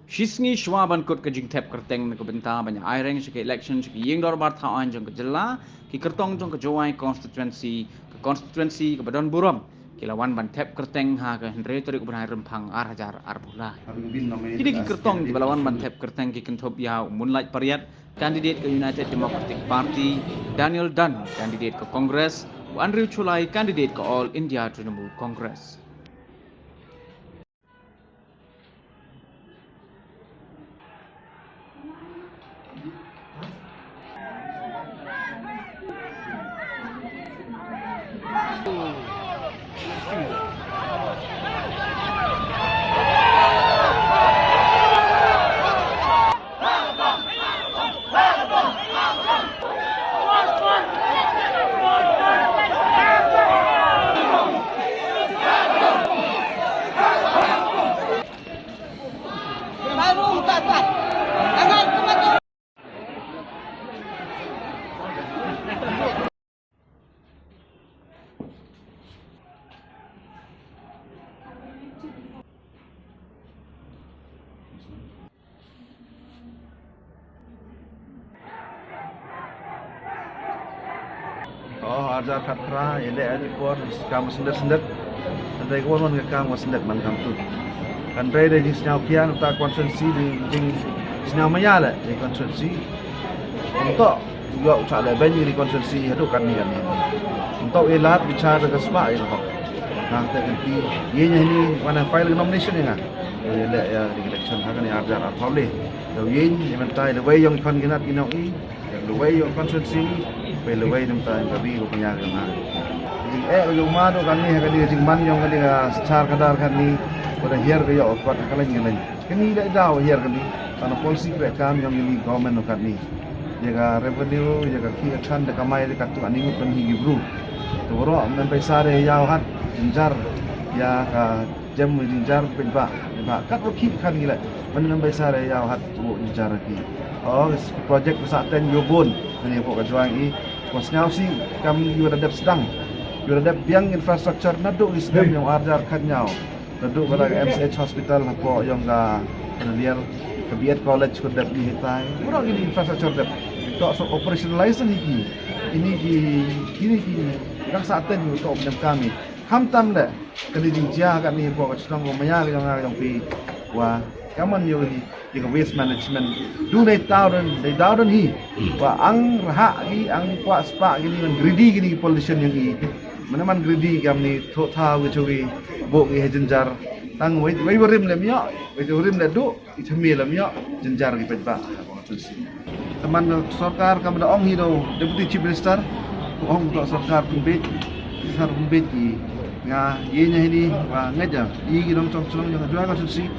Shisngi shwa ban kot kajing tap kerteng na kabenta banyak aireng seke election seke yeng dor bar thawan jong kejela ki kertong jong kejawai constituency ke Badon Burom ki lawan ban tap kerteng ha ke Henry Torik Benai Rempang Hajar Arbula. Kini ki kertong ki lawan ban tap kerteng ki kentop ya Moonlight Pariat kandidat ke United Democratic Party, Daniel Dunn kandidat ke Kongres, Andrew Chulai kandidat ke All India Trinamool Congress. Arjar Khatra, ele ali por kamu sendet, andai kawan ke kamu sendet man kamu tu. Andai dari sinyal kian tak konsensi di sinyal maya le di konsensi. Untuk juga ucap le banyak di konsensi itu kan ni. Untuk elat bicara dengan sebab itu. Nah, terganti. Ia ni mana file nomination ni kan. Ele ya di election akan Arjar apa boleh. Lalu ia mentai le way yang kan kita kinau i, le way yang konsensi. Pelawai nampak kami punya kerana. Jadi kalau mana kami kali jingman yang kali secara kadar kami pada hiar kaya kuat kali ni lagi. Kini dah dah hiar kami. Karena polisi kami yang ini government kami. Jaga revenue, jaga kiasan, jaga kamai dekat tu ani pun higi bro. Tu orang sampai sare jauh hat jinjar ya jam jinjar penba. Kat rukit kan gila. Mana sampai sare jauh hat tu jinjar lagi. Oh, projek pesantren Yobon. Ini pokok kejuang ini. Pasnya sih kami juga ada sedang, juga ada biang infrastruktur naduk di sedang yang Arjar kanyau, naduk pada MCH Hospital apa yang kemudian kebiat college kedap di hitai, kurang ini infrastruktur kedap, tak so operationalize ini yang saat ini untuk opnam kami, hamtam dah, kali jinjia kami pokok sedang ngomongnya yang pi, wah. Kaman yo di waste management du dai tauden hi wa ang raha gi ang kwa spa gini man greedy gini pollution yang i mana man greedy kam ni tho tha wi chogi bo gi jenjar tang wai warim le myo wai warim le du i thmi le myo jenjar gi pajba teman sarkar kam da ong hi do deputy chief minister ong do sarkar pumbit ki nga yenya ini wa ngaja i gi dong chong yang dua ka susi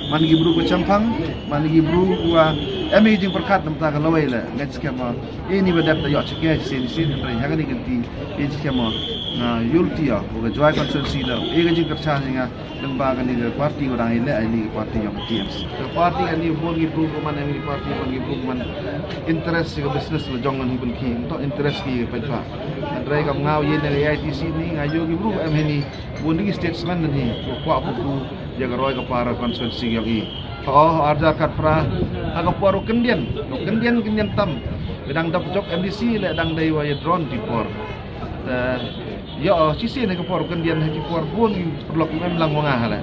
man gi bru ko champang man gi bru wa emi jing perkat namta ka lawai la ngaj skema ini badap da yo chike sin dari hagani ganti e skema na yulti ya ko joy consultancy da e ga jing kercha singa lembaga ni parti orang ile ini parti yang TMC parti ani bon gi bru ko man emi parti bon gi bru man interest ke business lo jongon hibul ki untuk interest ki pajwa andrai kam ngau yen dari ITC ni ngayo gi bru em ni bonding statesman ni ko buku jaga roy ke para konstituensi yang i Arjar Khatra agak paru kendian tam bedang dap jok MDC le dang dai wa drone di por ya sisi ni ke paru kendian di por pun perlu mem lang wangah le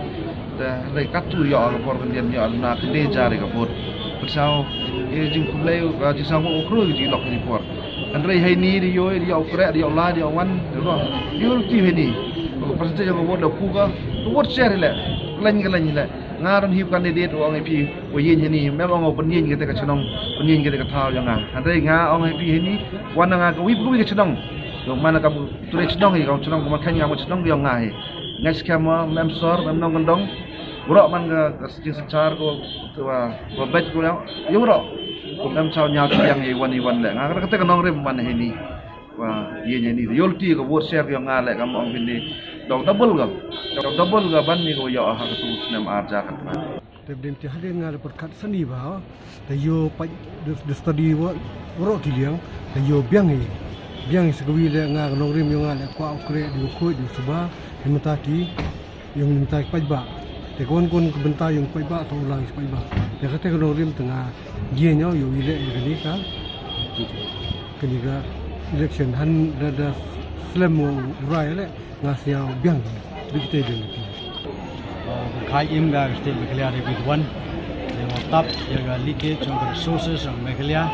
le katu ya ke paru kendian ya na kende jare ke por bersau jing kumlai ga ji sang okru ji lok di por andrai hai ni dia okre dia la dia wan dia ti ni persen yang buat dah puga buat share le lain le ngaran hiu kandidat orang IP yin ni memang orang penyin kita ke cenong penyin kita ke tahu yang andai orang IP ni wan nga ke wip ke cenong yang mana kamu tulis cenong ni kamu cenong makan yang cenong yang ngai next kama memsor memnong gendong buruk man ke secar ko bet ko yang buruk ko mem chau nyau yang iwan le ngara kata kenong rem man ni wah yin ni yolti ko buat share yang ngale kamu orang pilih double ga ban ni ko ya ha tu nam Arjar Khatra te bem ti hadir ngar perkat seni ba te yo pa de study wo kiliang te yo biang segwi le ngar no rim yo ngar kwa ukre di khu di suba minta ki yung minta pa ba te kon kebenta yung pa ba to ulang pa ba ya kata no rim tengah dia nyo yo ile ni ka keniga election han da slam rai le ngasia biang dikte de khai im ga state Meghalaya with one the top the leakage of the resources of Meghalaya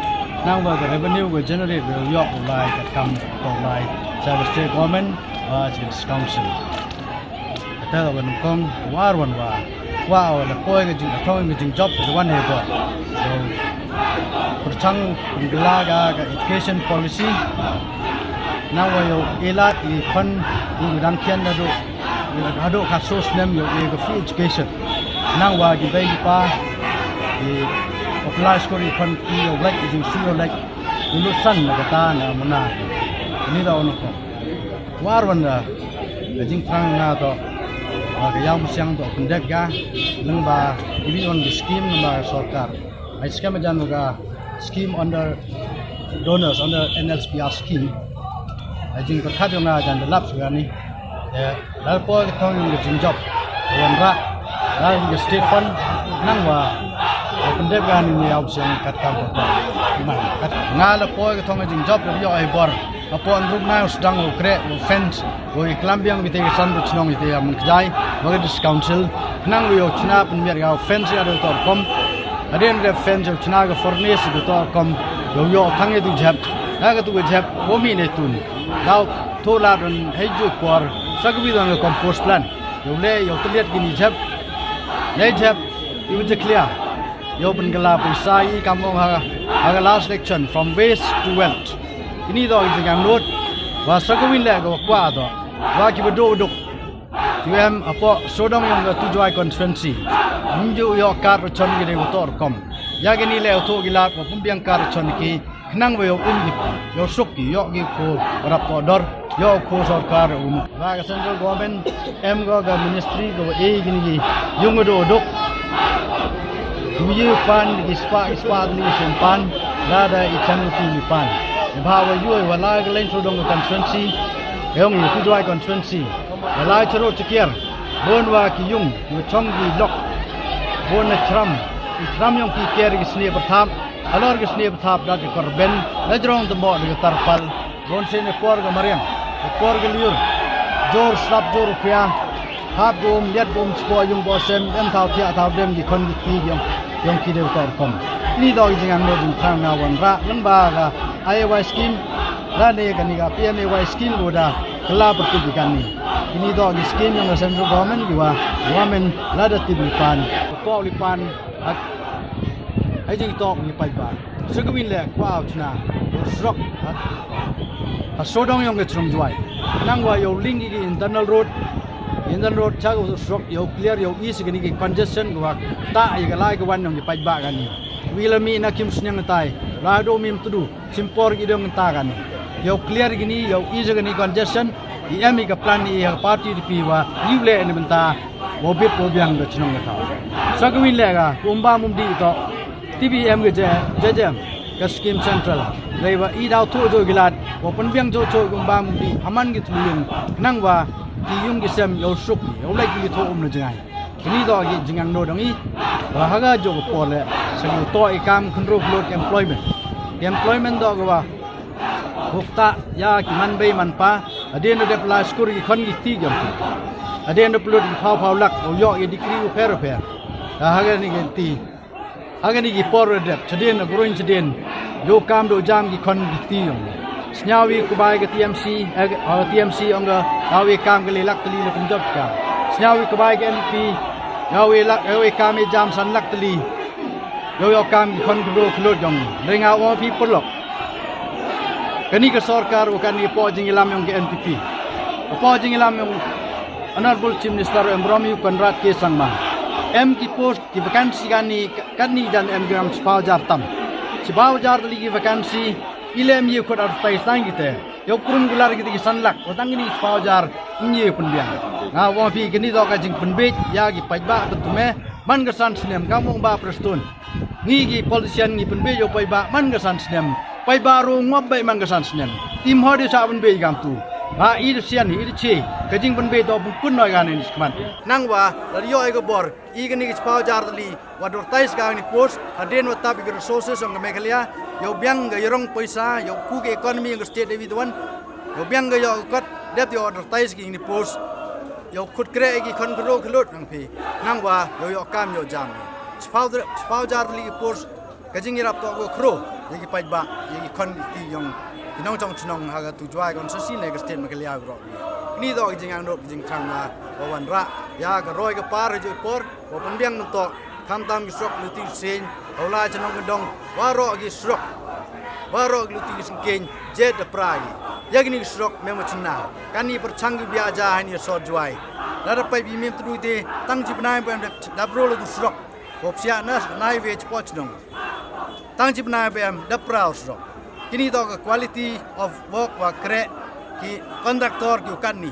now the revenue will generate will yok like come to like the state government to the council ta when kom war one wa la poi ga jing thong ga jing job the one he got so perchang Meghalaya ga education policy now yo elat I kon I dan kian da do hado kasus nem yo ke free education nang wa di bai pa di apply skori kon yo like di sio like lulusan na kata na muna ini da ono ko warwan da jing trang na to ga yang siang to pendek ga nang ba ini on the scheme na sarkar ai scheme jan ga scheme under donors under NLSPR scheme jing ko khat yo na jan lap ga ni lalu po kita yang jing job, wanra, lalu yang state fund, nangwa, pendekan ini opsi yang kata apa, gimana? Lalu po kita yang jing job, lebih jauh bor, apa andruk na sedang ukre, fence, bagi kelambiang kita yang sandu cenong kita yang mengjai, bagi dis council, nang yo cina penbiar gau fence ada tu kom, ada yang fence yo cina ke furnace itu tu kom, yo tangye tu jab, naga tu jab, komi netun, lalu tola dan hijau kuar. Sagbi dong compost plan. Yo terlihat gini jab. Le jab itu je clear. Yo penggala pisai kamu haga last section from waste to wealth. Ini dong jangan note. Wa sagbi le go kwa do. Wa ki bedo duk. UM apa sodong yang tujuai constituency. Munju yo kar chon gede motor kom. Ya gini le auto gilat wa pumbiang kar chon ki nang yo yo sukki yo gi ko rapodor yo ko sarkar ga central government ga ministry go gini yung do dok duye pan ispa ni sempan da ikan ti pan bawa yo wala ga len sodong constituency yung tu doi constituency wala chero chikier bon wa ki yung chong gi lok bon tram yung ki ker gi sne pathap alor gi sne pathap da ki korben lajrong to mo di tarpal bon sene por ga mariam por ga liur jor slap jor pia hap gum liat gum spo yung bosem em thau thia thau dem gi kon gi ti yung ki de tor kom ni do gi jang no jing thang na wan ra lang ba ga IY scheme la ne ga ni ga PMAY scheme go da kala pertu gi kan ni ini do gi scheme yang central government gi wa women la da ti bi pan ko li pan ai jing tok ni pai ba segwin le kwa chna rock sodong yang ke chrum juai nangwa yo link gi internal road cha go rock yo clear yo easy gani gi congestion wa ta ai ga lai ga wan yang pai ba gani wila mi na kim snyang tai la do mim tudu simpor gi dong ta gani yo clear gini yo easy gani congestion di emi ga plan ni party di pi wa yule ni benta wo bit wo biang ga chnong ga ta sagwin le ga umba mum di to TBM ke jam ke scheme central leiwa I dau thu jo gilat open biang jo gumba mudi aman gi tulung nangwa ki yung gi sem yo suk yo lai gi tho na jangai ini do gi jingang no dong I wa haga jo ko le se yo to I kam khunro block employment do ga hukta ya ki man bei man pa aden de pla skuri gi khon gi ti jam aden de plot gi phau lak yo I dikri u fer haga ni gi ti agani gi por dep chden na groin chden yo kam do jam gi kon gi ti yong snyawi kubai ga TMC onga awi kam ga lak tli na kum job ka snyawi kubai ga MP yawi kam e jam san lak tli yo kam gi kon do klot yong renga o pi polok kani ka sarkar o kani po jing ilam yong ga NPP po jing ilam yong honorable chief minister Emromi Konrad K Sangma की पोस्ट की वैकेंसी करनी जन एम ग्राम छिपाव जार तम छिपाव जार की वैकेंसी इले एम ये खुद अर्थ पैसा ही थे यो कुरुम गुलार की सन लक वतंगनी छिपाव jar ni penbiang nga wa pi kini do ka jing penbe ya gi pai ba tu me man ga san snem kamong ba prestun ngi gi politician ngi penbe yo pai ba man ga san snem pai ba ro ngop bai man ga san snem tim ho de sa penbe gam tu ha i de sian i de che ka jing penbe do pun noi ga ni skman nang wa la yo ai go bor i ga ni gi pau jar li wa dor tais ga ni post aden wa tabi ga resources ong megalia yo biang ga yorong paisa yo ku ge economy ng state david wan yo biang ga yo kat dep yo dor tais gi ni post yo khut kre gi khon kro khlut nang phi nang wa yo kam yo jam spau jar li post ka jing irap to go kro ye gi pai ba ye gi khon ti yong nong chong chnong ha ga tu jwai kon so sin ne ga state megalia gro ni do gi jing ang do jing thang na wa wan ra ya ga roi ga par jo por wa pon biang to tham tam gi sok lu ti sen ola chnong ga dong wa ro gi sok wa ro lu ti sin ken je de prai ya gi ni sok me mo chna kan ni per chang gi bia ja ni so jwai la da pai bi mem tu te tang ji bnai bam da bro lu tu sok op sia nas nai ve chpo chnong tang ji bnai bam da prau sok kini to quality of work wa kre ki contractor ki kan ni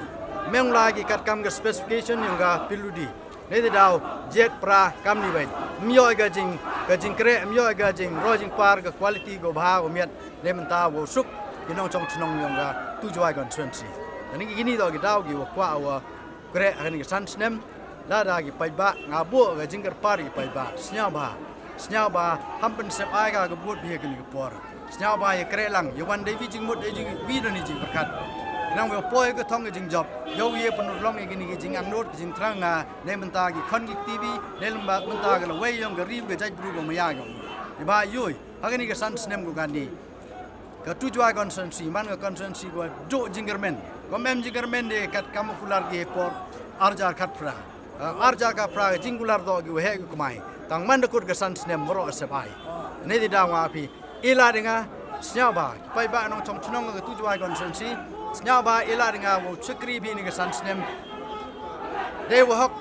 meng lagi kat kam ga specification yang ga piludi ne de daw jet pra kam ni bai myo ga jing kre myo ga jing ro jing par ga quality go bha go miat le man ta wo suk ki nong chong chnong yang ga tu jwai kon twenty ani kini to ki daw ki wa kwa wa kre ani ga san snem la da ki pai ba nga bo ga jing gar par ki pai ba snya ba hampen sep ai ga ga but bi ga ni ga por snya ba ye kre lang ye wan dei vi jing mut dei jing vi do ni jing berkat nang we poi ga thong ga jing job yo ye pun long ye ni ga jing ang not jing trang nga ne menta gi khon gi tv ne lamba menta ga la we yong ga rim ga jai bru go ma ya ga ni ba yoi ha ga ni ga san snem go ga ni ga tu jwa consensi man ga consensi go do jingermen ko mem jingermen de kat kam kular gi por arjar khat pra arjar ka pra jingular do gi we he ko mai tang man da kut ga san snem ro se bai ne di da wa pi ila denga snya ba pai ba nong chong chnong ga tu jwa consensi snya ba ila denga wo chukri bi ni ga san snem de wo hok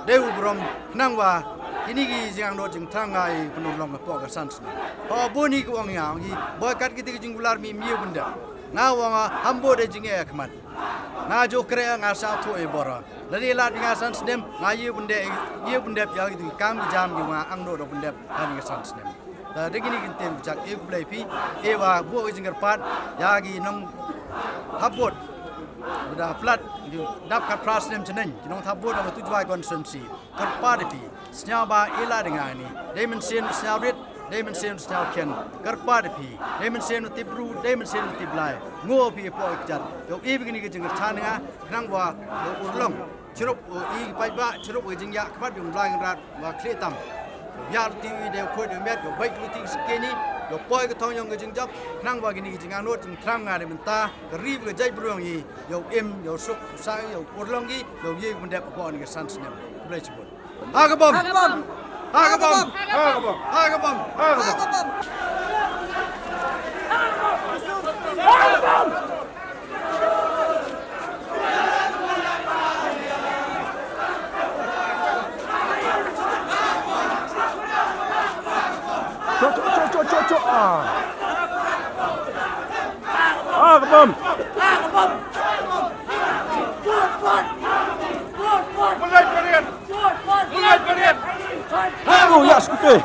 de wo brom nang wa ini gi jang do jing thang ai punur long ga po ga san snem ho bo ni ko ang yang gi bo kat ki ti jingular mi mi bunda nga wa hambo de jing e khmat nga jo kre nga sa thu e bora la di la nga san snem nga ye bunda ya gi kam gi jam gi wa ang do bunda ani ga san snem da de gini gin tem jak e play pi e wa bo ga jingar pat ya gi nong habot da flat di dap ka pras nem chenen nong habot da tu jwai consensi kan pa de pi snya ba ila dengan ni dimension snya rit dimension snya ken kar pa de pi dimension ti bru dimension ti blai ngo pi po jat yo e bi gini ga jingar chan nga nang wa urlong chirup i pai ba chirup ga jing ya khat yung blai rat wa khle tam ya ti de khoi de met yo bai lu ti skeni yo poi ga thong yong ga jing jap nang wa gini jing anot jing trang nga de menta ga ri ga jai bru yong yi yo em yo suk sa yo urlong gi yo ye mun de po ni ga san snem blai chibot ha ga bom Oh ya, skupe.